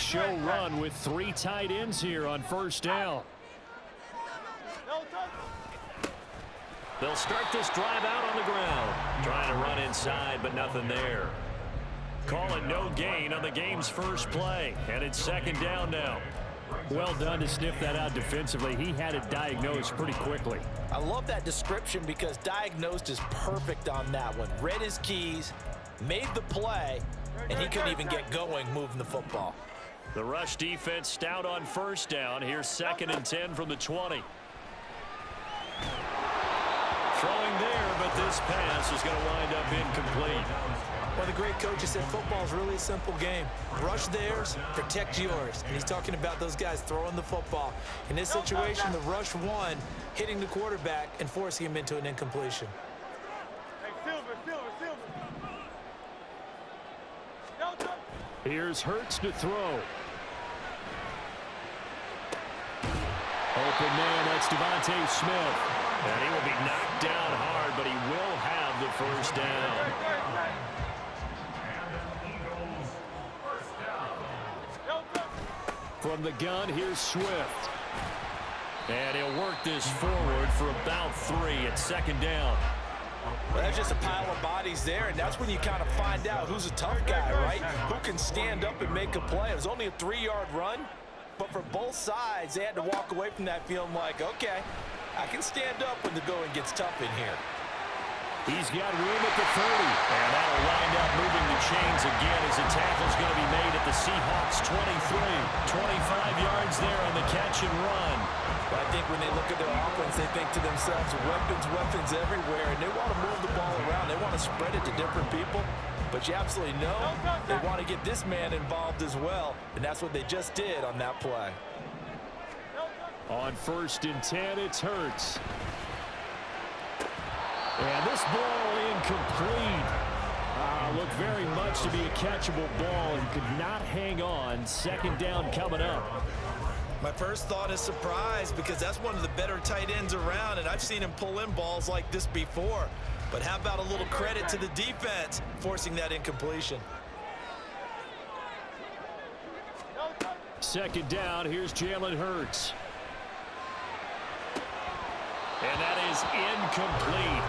show run with 3 tight ends here on first down. They'll start this drive out on the ground. Trying to run inside, but nothing there. Call it no gain on the game's first play. And it's second down now. Well done to sniff that out defensively. He had it diagnosed pretty quickly. I love that description because diagnosed is perfect on that one. Read his keys, made the play, and he couldn't even get going moving the football. The rush defense stout on first down. Here's 2nd and 10 from the 20. Throwing there, but this pass is going to wind up incomplete. One of the great coaches said football is really a simple game. Rush theirs, protect yours. And he's talking about those guys throwing the football. In this situation, the rush won, hitting the quarterback and forcing him into an incompletion. Here's Hurts to throw. Open man, that's Devontae Smith. And he will be knocked down hard, but he will have the first down. From the gun, here's Swift. And he'll work this forward for about 3 at second down. Well, that's just a pile of bodies there, and that's when you kind of find out who's a tough guy, right? Who can stand up and make a play. It was only a 3-yard run, but for both sides, they had to walk away from that feeling like, okay, I can stand up when the going gets tough in here. He's got room at the 30. And that'll wind up moving the chains again as the tackle's going to be made at the Seahawks 23. 25 yards there on the catch and run. But I think when they look at their offense, they think to themselves, weapons everywhere, and they want to move the ball around. They want to spread it to different people. But you absolutely know they want to get this man involved as well, and that's what they just did on that play. On 1st and 10, it's Hurts. And this ball incomplete. Looked very much to be a catchable ball and could not hang on. Second down coming up. My first thought is surprise because that's one of the better tight ends around, and I've seen him pull in balls like this before. But how about a little credit to the defense forcing that incompletion? Second down, here's Jalen Hurts. And that is incomplete.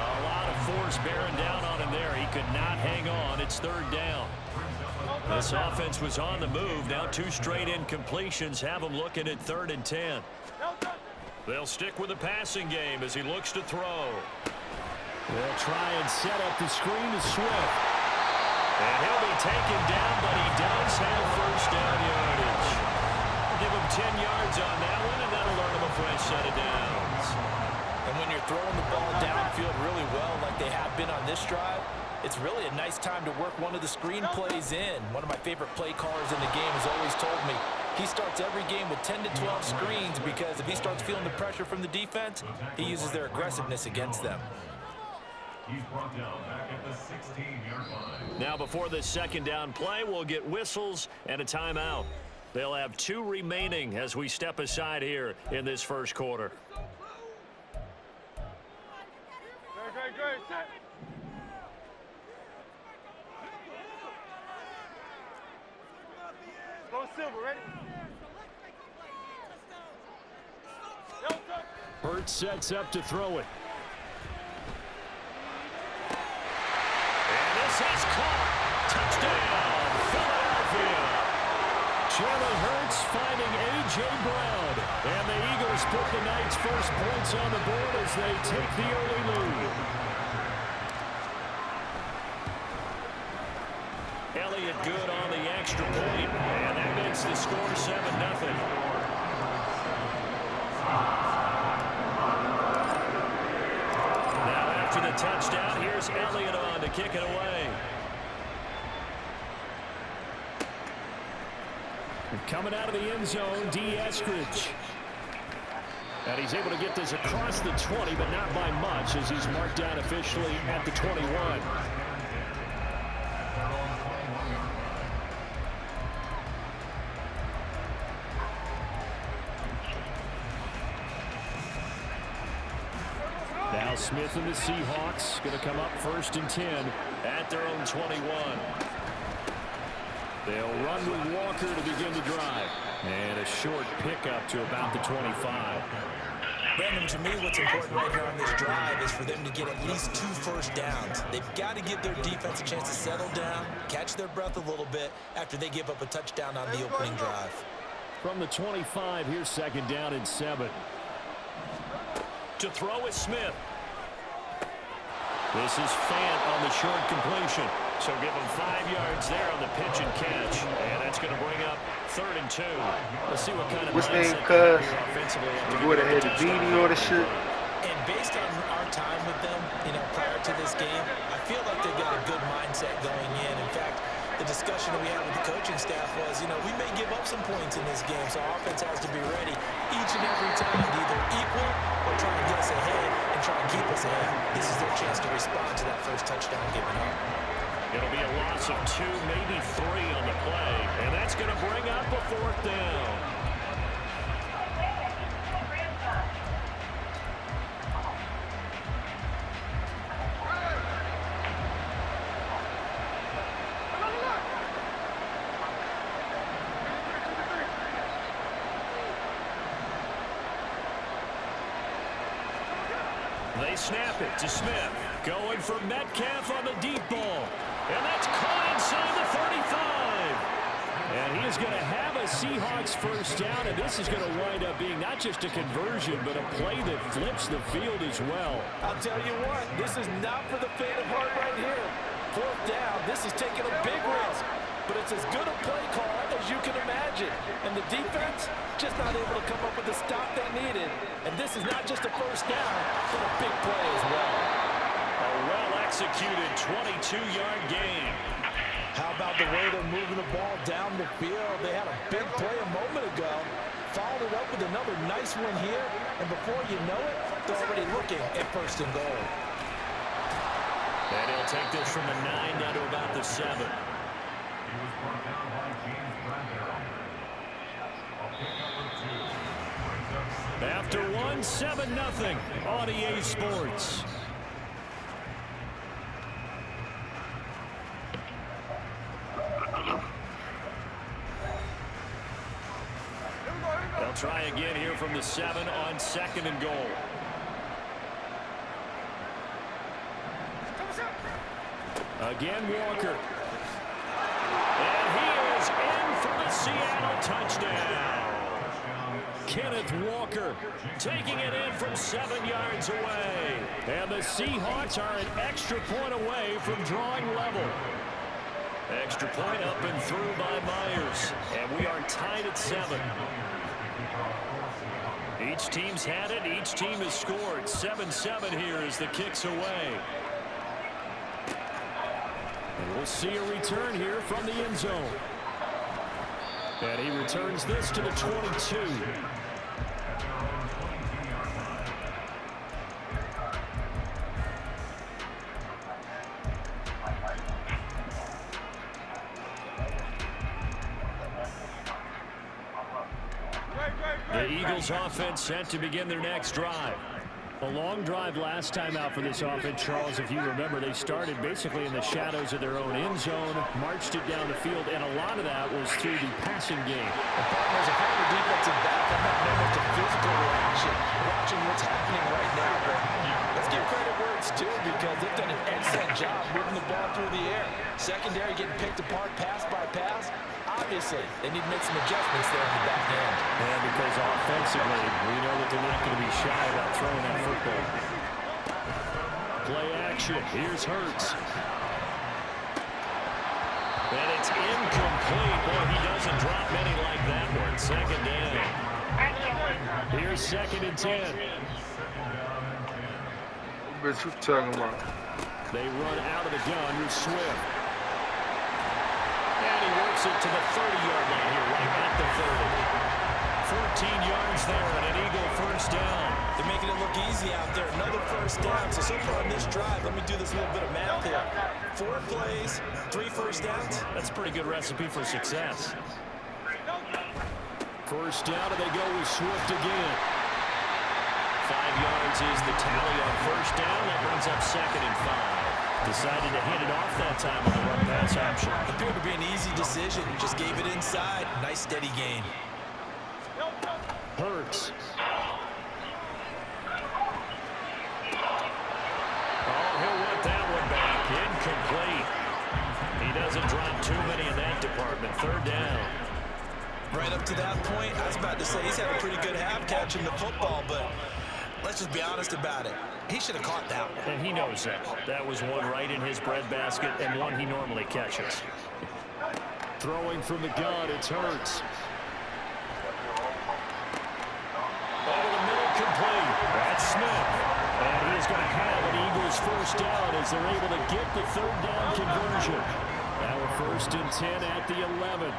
A lot of force bearing down on him there. He could not hang on. It's 3rd down. This offense was on the move. Now 2 straight incompletions have him looking at 3rd and 10. They'll stick with the passing game as he looks to throw. They'll try and set up the screen to Swift. And he'll be taken down, but he does have first down yardage. Give him 10 yards on that one, and that'll earn him a fresh set of downs. And when you're throwing the ball downfield really well like they have been on this drive, it's really a nice time to work one of the screen plays in. One of my favorite play callers in the game has always told me he starts every game with 10 to 12 screens because if he starts feeling the pressure from the defense, he uses their aggressiveness against them. He's brought down back at the 16-yard line. Now before this second down play, we'll get whistles and a timeout. They'll have 2 remaining as we step aside here in this first quarter. Great. Set. Go Silver, ready? Hurts sets up to throw it. And this has caught. Touchdown, Philadelphia. Jalen Hurts finding A.J. Brown. And the Eagles put the night's first points on the board as they take the early lead. Elliott good on the extra point, and that makes the score 7-0. Now after the touchdown, here's Elliott on to kick it away. Coming out of the end zone, D. Eskridge. And he's able to get this across the 20, but not by much as he's marked down officially at the 21. Now Smith and the Seahawks going to come up 1st and 10 At their own 21. They'll run with Walker to begin the drive. And a short pickup to about the 25. Brandon, to me, what's important right here on this drive is for them to get at least 2 first downs. They've got to give their defense a chance to settle down, catch their breath a little bit after they give up a touchdown on the opening drive. From the 25, here's 2nd down and 7. To throw is Smith. This is Fant on the short completion. So give him 5 yards there on the pitch and catch. And that's going to bring up 3rd and 2. Let's see what kind of name, mindset cuz? offensively. You would have had the beanie or the shit. And based on our time with them, prior to this game, I feel like they've got a good mindset going in. In fact, the discussion that we had with the coaching staff was, we may give up some points in this game, so offense has to be ready each and every time to either equal or try and get us ahead and try and keep us ahead. This is their chance to respond to that first touchdown given up. It'll be a loss of 2, maybe 3 on the play, and that's going to bring up a 4th down. They snap it to Smith. Going for Metcalf on the deep ball. And that's caught inside the 35. And he is going to have a Seahawks first down, and this is going to wind up being not just a conversion, but a play that flips the field as well. I'll tell you what, this is not for the faint of heart right here. 4th down, this is taking a big risk, but it's as good a play call as you can imagine. And the defense just not able to come up with the stop they needed. And this is not just a first down, but a big play as well. A well-executed 22-yard gain. How about the way they're moving the ball down the field? They had a big play a moment ago. Followed it up with another nice one here. And before you know it, they're already looking at 1st and goal. And he'll take this from the 9 down to about the 7. After 1, 7-0 on EA Sports. They'll try again here from the 7 on 2nd and goal. Again, Walker. And he is in for the Seattle touchdown. Kenneth Walker taking it in from 7 yards away. And the Seahawks are an extra point away from drawing level. Extra point up and through by Myers. And we are tied at 7. Each team's had it. Each team has scored. 7-7 here as the kick's away. And we'll see a return here from the end zone. And he returns this to the 22. The Eagles offense set to begin their next drive. A long drive last time out for this offense, Charles. If you remember, they started basically in the shadows of their own end zone, marched it down the field, and a lot of that was through the passing game. There's a former defensive back. I'm not known with the physical reaction, watching what's happening right now. But let's give credit where it's due because they've done an excellent job moving the ball through the air. Secondary getting picked apart pass by pass. Obviously, they need to make some adjustments there in the back end. And because offensively, we know that they're not going to be shy about throwing that football. Play action. Here's Hurts. And it's incomplete. Boy, he doesn't drop many like that one. 2nd down. Here's 2nd and 10. What you talking about? They run out of the gun with Swift. And he works it to the 30-yard line here, right at the 30. 14 yards there and an Eagle first down. They're making it look easy out there. Another first down. So far on this drive, let me do this little bit of math here. 4 plays, 3 first downs. That's a pretty good recipe for success. First down, and they go with Swift again. 5 yards is the tally on first down. That brings up 2nd and 5. Decided to hand it off that time with the run pass option. Appeared to be an easy decision. Just gave it inside. Nice steady gain. Hurts. Oh, he'll want that one back. Incomplete. He doesn't drop too many in that department. Third down. Right up to that point, I was about to say he's had a pretty good half catching the football, but let's just be honest about it. He should have caught that one. And he knows that. That was one right in his breadbasket and one he normally catches. Throwing from the gun, it's Hurts. Over the middle, complete. That's Smith. And he is going to have an Eagles first down as they're able to get the third down conversion. Now a 1st and 10 at the 11.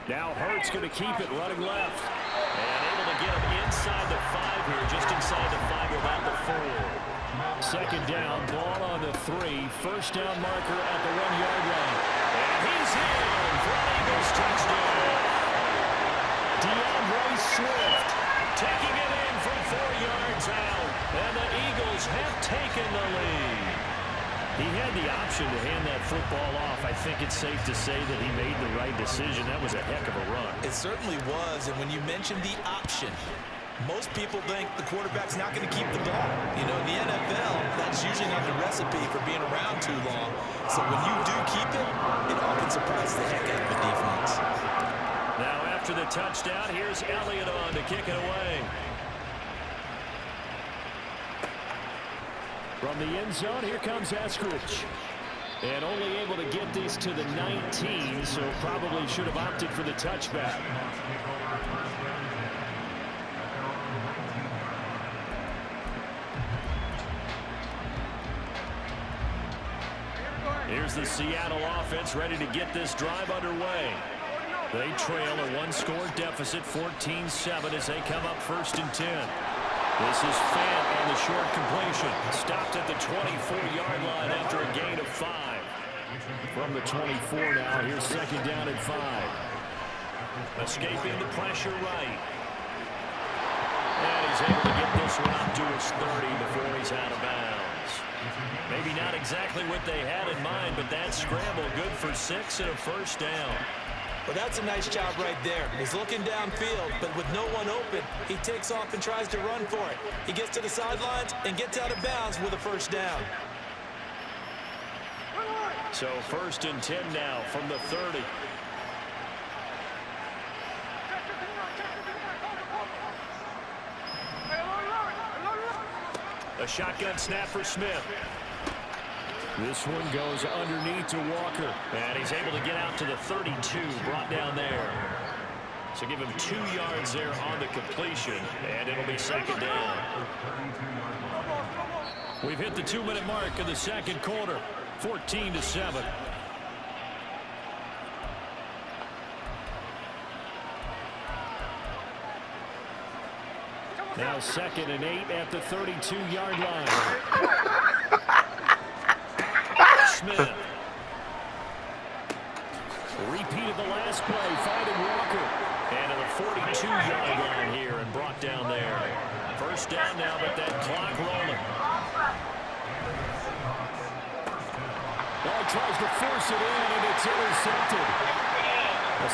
Now Hurts going to keep it running left. And able to get him inside the 5 here, just inside the 5 without the 4. 2nd down, ball on the 3. First down marker at the 1-yard line. And he's in for an Eagles touchdown. DeAndre Swift Taking it in from 4 yards out. And the Eagles have taken the lead. He had the option to hand that football off. I think it's safe to say that he made the right decision. That was a heck of a run. It certainly was, and when you mentioned the option, most people think the quarterback's not going to keep the ball. You know, in the NFL, that's usually not the recipe for being around too long. So when you do keep it, it often surprises the heck out of the defense. Now after the touchdown, here's Elliott on to kick it away. From the end zone, here comes Eskridge. And only able to get this to the 19, so probably should have opted for the touchback. Here's the Seattle offense ready to get this drive underway. They trail a 1-score deficit, 14-7, as they come up 1st and 10. This is Fant on the short completion. Stopped at the 24-yard line after a gain of 5. From the 24 now, here's 2nd down and 5. Escaping the pressure right. And he's able to get this one up to his 30 before he's out of bounds. Maybe not exactly what they had in mind, but that scramble good for 6 and a 1st down. Well, that's a nice job right there. He's looking downfield, but with no one open, he takes off and tries to run for it. He gets to the sidelines and gets out of bounds with a 1st down. So 1st and 10 now from the 30. A shotgun snap for Smith. This one goes underneath to Walker. And he's able to get out to the 32, brought down there. So give him 2 yards there on the completion, and it'll be 2nd down. We've hit the 2-minute mark of the 2nd quarter, 14-7. Now 2nd and 8 at the 32-yard line. Smith. Repeat of the last play, finding Walker. And to the 42-yard line here and brought down there. 1st down now, but that clock rolling. Ball tries to force it in, and it's intercepted.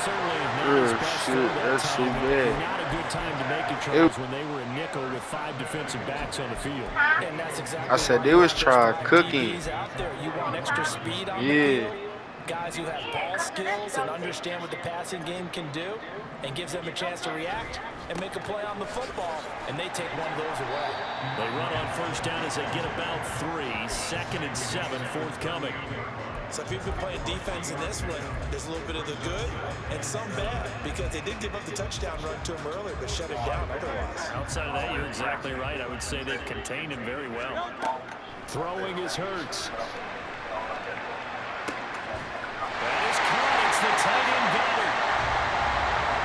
Certainly not his best throw that time. Not a good time to make it, Charles, when they were a nickel with 5 defensive backs on the field. And that's exactly I said they was trying cooking. Out there. You want extra speed on the field. Guys who have ball skills and understand what the passing game can do, and gives them a chance to react and make a play on the football, and they take one of those away. They run on 1st down as they get about 3. 2nd and 7 forthcoming. So if you've been playing defense in this one, there's a little bit of the good and some bad, because they did give up the touchdown run to him earlier, but shut it down otherwise. Outside of that, you're exactly right. I would say they've contained him very well. Throwing is Hurts. That is caught. It's the tight end Goddard.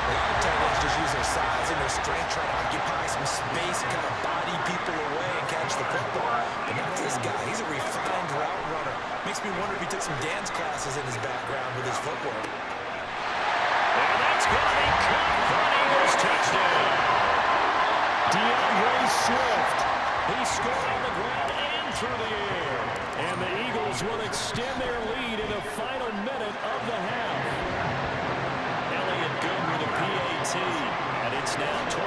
A lot of tight ends just use their size and their strength, trying to occupy some space and kind of body people away and catch the football. But not this guy. He's a refined route runner. Makes me wonder if he took some dance classes in his background with his footwork. And that's going to be caught for an Eagles touchdown. DeAndre Swift. He scored on the ground and through the air. And the Eagles will extend their lead in the final minute of the half. Elliott good with a PAT. And it's now 21-7.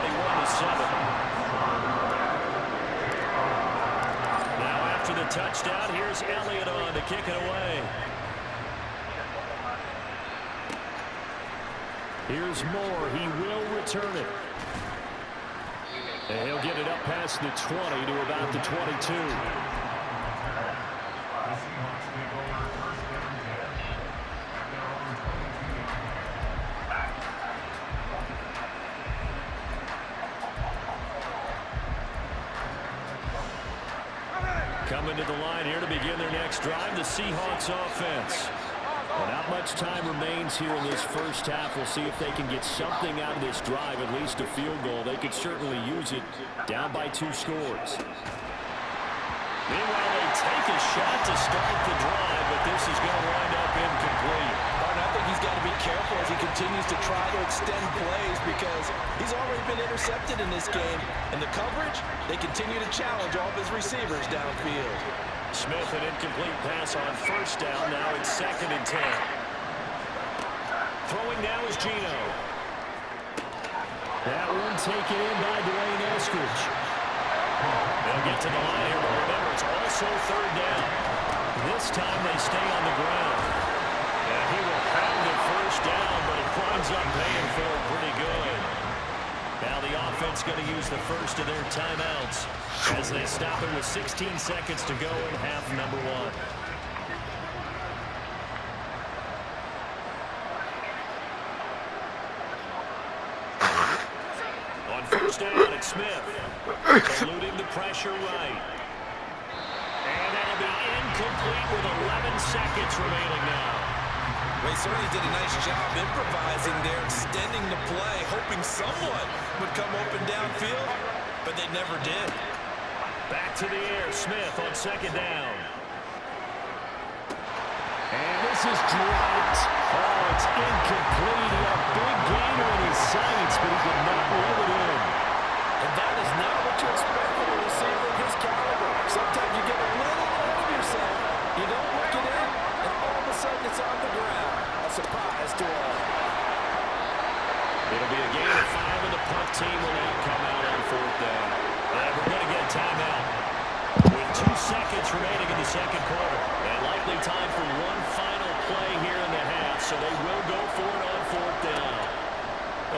Now after the touchdown, here's Elliott on to kick it away. Here's Moore. He will return it. And he'll get it up past the 20 to about the 22. Coming to the line here to begin their next drive, the Seahawks offense. Well, not much time remains here in this first half. We'll see if they can get something out of this drive, at least a field goal. They could certainly use it, down by 2 scores. Meanwhile, they take a shot to start the drive, but this is going to wind up incomplete. I think he's got to be careful as he continues to try to extend plays because he's already been intercepted in this game. And the coverage, they continue to challenge all of his receivers downfield. Smith, an incomplete pass on first down. Now it's 2nd and 10. Throwing now is Geno. That one taken in by Dwayne Eskridge. They'll get to the line here, but remember, it's also 3rd down. This time they stay on the ground. And he will pound the first down, but it winds up paying for it pretty good. Now the offense going to use the first of their timeouts as they stop it with 16 seconds to go in half number 1. On first down, it's Smith. Eluding the pressure right. And that'll be incomplete with 11 seconds remaining now. They certainly did a nice job improvising there, extending the play, hoping someone would come open downfield, but they never did. Back to the air, Smith on 2nd down. And this is dropped. Oh, it's incomplete. He had a big gainer in his sights, but he did not reel it in. And that is not what you expect from a receiver of his caliber. Sometimes you get a little ahead of yourself, you don't look it in, and all of a sudden it's on the ground. A surprise to all. It'll be a gain of 5, and the punt team will now come out on 4th down. And we're going to get a timeout with 2 seconds remaining in the 2nd quarter. And likely time for one final play here in the half, so they will go for it on 4th down.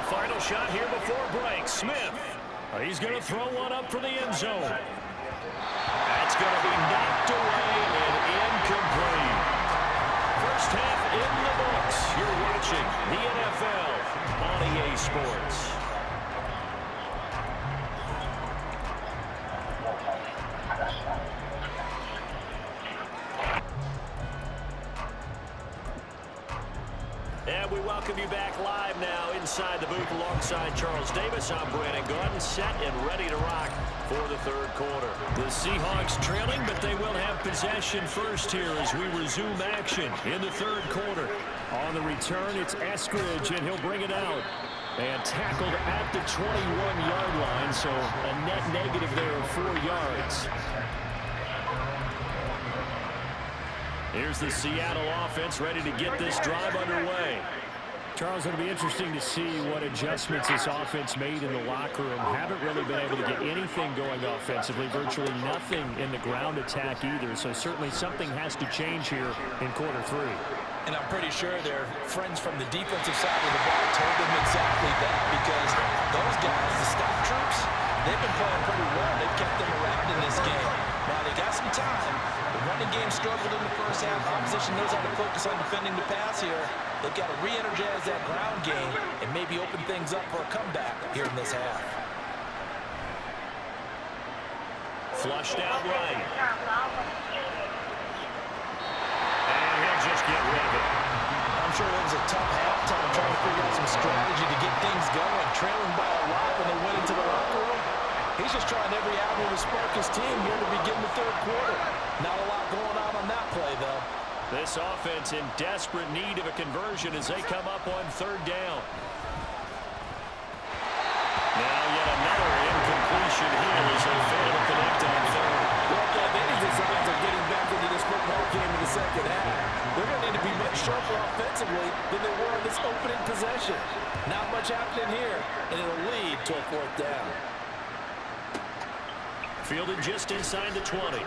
The final shot here before break. Smith. He's going to throw one up for the end zone. That's going to be knocked away and incomplete. First half in the books. You're watching the NFL on EA Sports. And we welcome you back live now inside the booth alongside Charles Davis. I'm Brandon Gordon, set and ready to rock for the 3rd quarter. The Seahawks trailing, but they will have possession first here as we resume action in the 3rd quarter. On the return, it's Eskridge, and he'll bring it out. And tackled at the 21-yard line, so a net negative there of 4 yards. Here's the Seattle offense ready to get this drive underway. Charles, it'll be interesting to see what adjustments this offense made in the locker room. Haven't really been able to get anything going offensively, virtually nothing in the ground attack either. So certainly something has to change here in quarter 3. And I'm pretty sure their friends from the defensive side of the ball told them exactly that, because those guys, the stop troops, they've been playing pretty well. They've kept them around in this game. Now they got some time. The running game struggled in the first half. Opposition knows how to focus on defending the pass here. They've got to re-energize that ground game and maybe open things up for a comeback here in this half. Flushed out right. And he'll just get rid of it. I'm sure it was a tough halftime trying to figure out some strategy to get things going. Trailing by a lot when they went into the locker room. He's just trying every avenue to spark his team here to begin the 3rd quarter. Not a lot going on that play, though. This offense in desperate need of a conversion as they come up on third down. Now yet another incompletion here as they fail to connect on third. Well, if any designs are getting back into this football game in the second half, they're going to need to be much sharper offensively than they were in this opening possession. Not much happening here, and it'll lead to a fourth down. Fielded just inside the 20.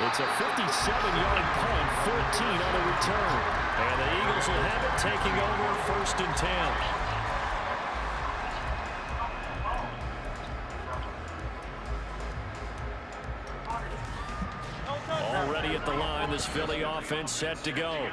It's a 57-yard punt, 14 on the return. And the Eagles will have it taking over 1st and 10. Already at the line, this Philly offense set to go.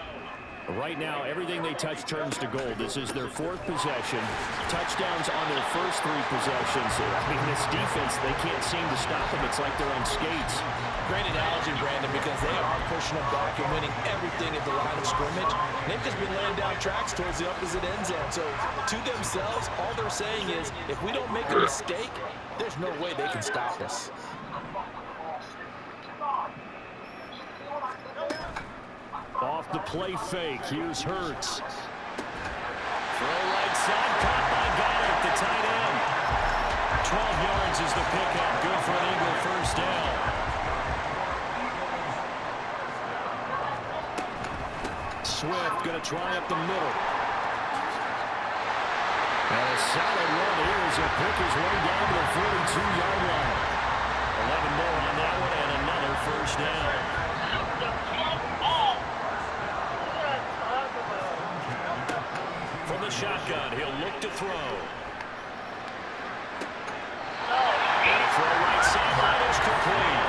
Right now, everything they touch turns to gold. This is their 4th possession. Touchdowns on their first 3 possessions. I mean, this defense, they can't seem to stop them. It's like they're on skates. Great analogy, Brandon, because they are pushing them back and winning everything at the line of scrimmage. They've just been laying down tracks towards the opposite end zone. So, to themselves, all they're saying is, if we don't make a mistake, there's no way they can stop us. Off the play fake, here's Hurts. Throw right side, caught by Goddard, the tight end. 12 yards is the pickup, good for an Eagle first down. Swift going to try up the middle. And a solid run here as he'll pick his way down to the 42-yard line. 11 more on that one and another first down. From the shotgun, he'll look to throw. And a throw right sideline is complete.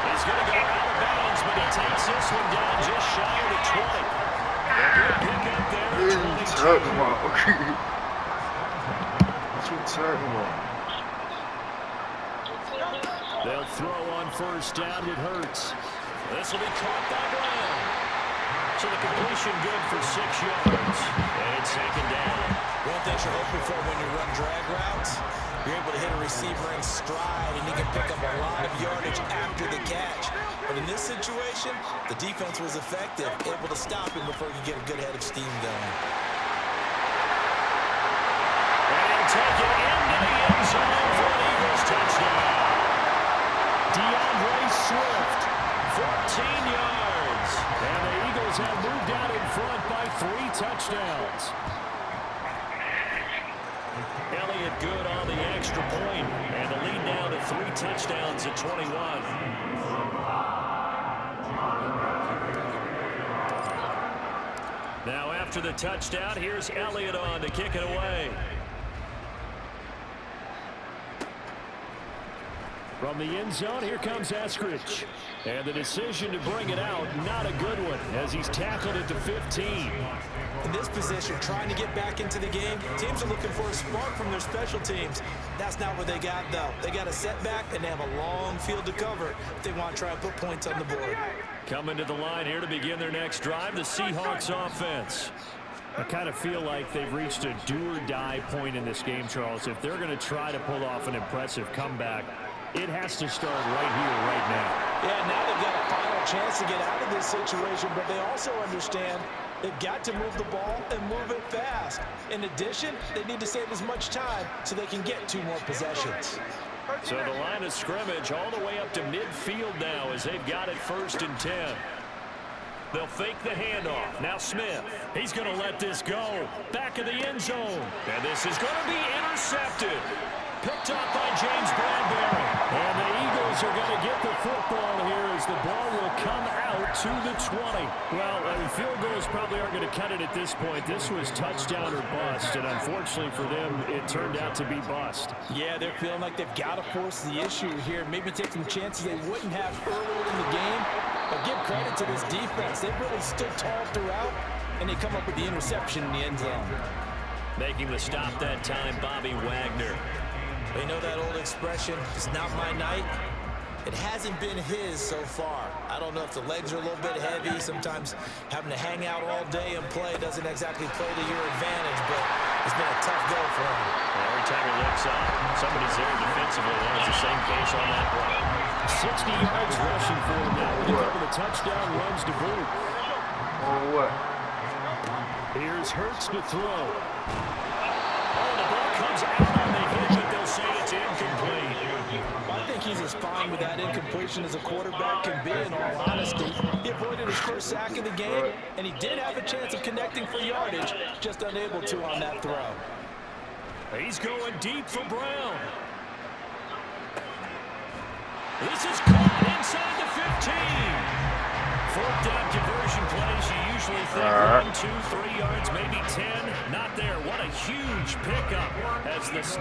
He's going to go out of bounds, but he takes this one down just shy of the 20. Good pick up there. What are you talking about? What you talking about? They'll throw on first down with Hurts. This will be caught by Brown. So the completion good for 6 yards. And it's second down. One thing you're hoping for when you run drag routes, you're able to hit a receiver in stride, and you can pick up a lot of yardage after the catch. But in this situation, the defense was effective, able to stop him before you get a good head of steam going. And he'll take it into the end zone for an Eagles touchdown. DeAndre Swift, 14 yards. And the Eagles have moved out in front by 3 touchdowns. Elliott good on the extra point, and the lead now to 3 touchdowns at 21. Now after the touchdown, here's Elliott on to kick it away. From the end zone, here comes Eskridge. And the decision to bring it out, not a good one, as he's tackled at the 15. In this position, trying to get back into the game, teams are looking for a spark from their special teams. That's not what they got, though. They got a setback, and they have a long field to cover if they want to try and put points on the board. Coming to the line here to begin their next drive, the Seahawks offense. I kind of feel like they've reached a do-or-die point in this game, Charles. If they're going to try to pull off an impressive comeback, it has to start right here, right now. Yeah, now they've got a final chance to get out of this situation, but they also understand they've got to move the ball and move it fast. In addition, they need to save as much time so they can get 2 more possessions. So the line of scrimmage all the way up to midfield now as they've got it 1st and 10. They'll fake the handoff. Now Smith. He's going to let this go. Back of the end zone. And this is going to be intercepted. Picked up by James Bradbury. And the Eagles are going to get the football here as the ball will come out to the 20. Well, field goals probably aren't going to cut it at this point. This was touchdown or bust, and unfortunately for them, it turned out to be bust. Yeah, they're feeling like they've got to force the issue here. Maybe take some chances they wouldn't have earlier in the game. But give credit to this defense. They've really stood tall throughout, and they come up with the interception in the end zone. Making the stop that time, Bobby Wagner. They know that old expression, it's not my night. It hasn't been his so far. I don't know if the legs are a little bit heavy. Sometimes having to hang out all day and play doesn't exactly play to your advantage, but it's been a tough go for him. Every time he looks up, somebody's there defensively. That was the same case on that play. 60 yards rushing for him now with a couple of touchdown runs to boot. On what? Here's Hurts to throw. Oh, the ball comes out on the hit, but they'll say it's incomplete. I think he's as fine with that incompletion as a quarterback can be, in all honesty. He avoided his first sack of the game, and he did have a chance of connecting for yardage, just unable to on that throw. He's going deep for Brown. This is caught inside the 15. Fourth down conversion plays, you usually think 1, 2, 3 yards, maybe 10. Not there. What a huge pickup as this